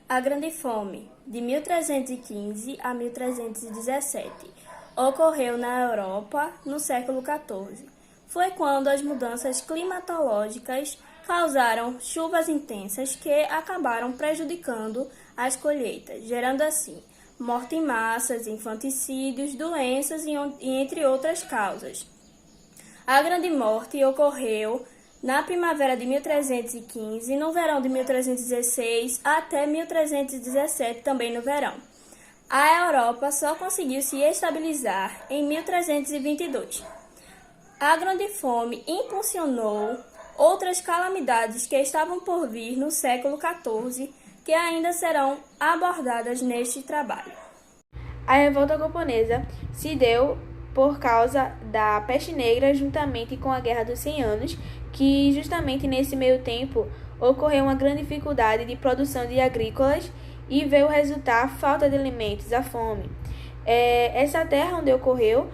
A Grande Fome, de 1315 a 1317, ocorreu na Europa no século XIV. Foi quando as mudanças climatológicas causaram chuvas intensas que acabaram prejudicando as colheitas, gerando assim morte em massas, infanticídios, doenças e entre outras causas. A Grande Morte ocorreu na primavera de 1315, no verão de 1316 até 1317, também no verão. A Europa só conseguiu se estabilizar em 1322. A Grande Fome impulsionou outras calamidades que estavam por vir no século XIV, que ainda serão abordadas neste trabalho. A revolta camponesa se deu por causa da peste negra juntamente com a Guerra dos 100 Anos, que justamente nesse meio tempo ocorreu uma grande dificuldade de produção de agrícolas e veio resultar a falta de alimentos, a fome. Essa terra onde ocorreu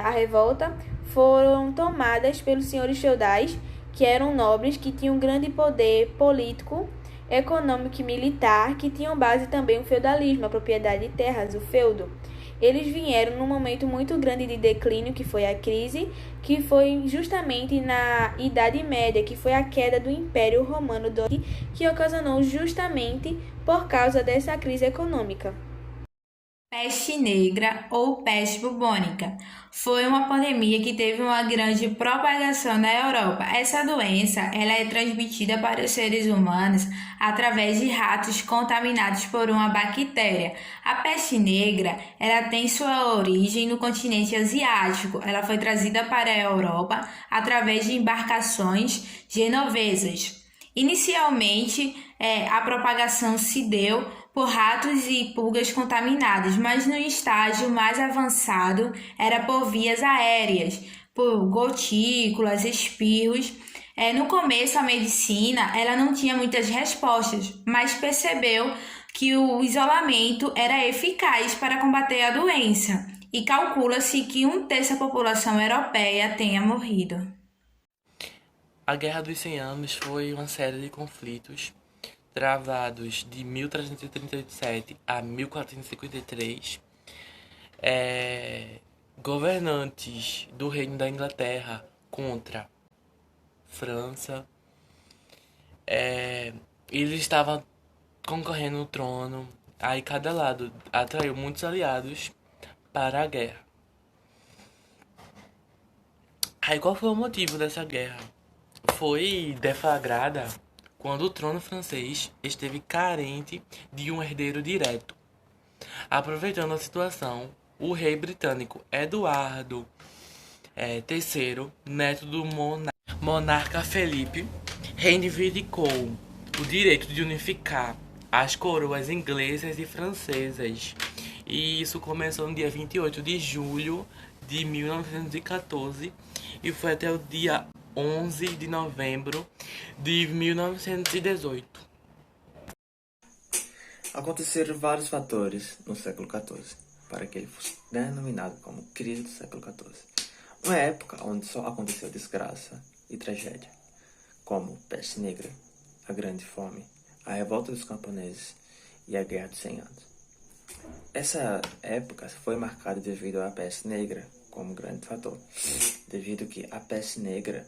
a revolta foram tomadas pelos senhores feudais, que eram nobres, que tinham grande poder político, econômico e militar, que tinham base também o feudalismo, a propriedade de terras, o feudo. Eles vieram num momento muito grande de declínio, que foi a crise, que foi justamente na Idade Média, que foi a queda do Império Romano, que ocasionou justamente por causa dessa crise econômica. Peste negra ou peste bubônica foi uma pandemia que teve uma grande propagação na Europa. Essa doença ela é transmitida para os seres humanos através de ratos contaminados por uma bactéria. A peste negra ela tem sua origem no continente asiático. Ela foi trazida para a Europa através de embarcações genovesas. Inicialmente, a propagação se deu por ratos e pulgas contaminados, mas no estágio mais avançado era por vias aéreas, por gotículas, espirros. No começo, a medicina ela não tinha muitas respostas, mas percebeu que o isolamento era eficaz para combater a doença e calcula-se que 1/3 da população europeia tenha morrido. A Guerra dos 100 Anos foi uma série de conflitos travados de 1337 a 1453. Governantes do Reino da Inglaterra contra França. Eles estavam concorrendo no trono, aí cada lado atraiu muitos aliados para a guerra. Aí qual foi o motivo dessa guerra? Foi deflagrada quando o trono francês esteve carente de um herdeiro direto. Aproveitando a situação, o rei britânico Eduardo III, neto do monarca Felipe, reivindicou o direito de unificar as coroas inglesas e francesas. E isso começou no dia 28 de julho de 1914 e foi até o dia 11 de novembro de 1918. Aconteceram vários fatores no século XIV para que ele fosse denominado como crise do século XIV. Uma época onde só aconteceu desgraça e tragédia, como peste negra, a Grande Fome, a revolta dos camponeses e a Guerra dos 100 Anos. Essa época foi marcada devido à peste negra como grande fator, devido que a peste negra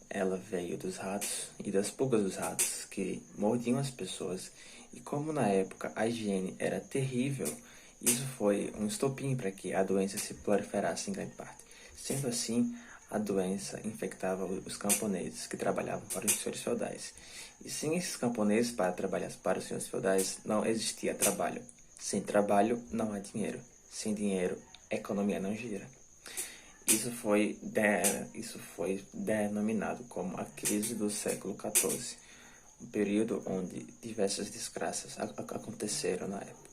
ela veio dos ratos e das pulgas dos ratos que mordiam as pessoas, e como na época a higiene era terrível, isso foi um estopim para que a doença se proliferasse em grande parte. Sendo assim, a doença infectava os camponeses que trabalhavam para os senhores feudais. E sem esses camponeses para trabalhar para os senhores feudais, não existia trabalho. Sem trabalho, não há dinheiro. Sem dinheiro, a economia não gira. Isso foi denominado como a crise do século XIV, um período onde diversas desgraças aconteceram na época.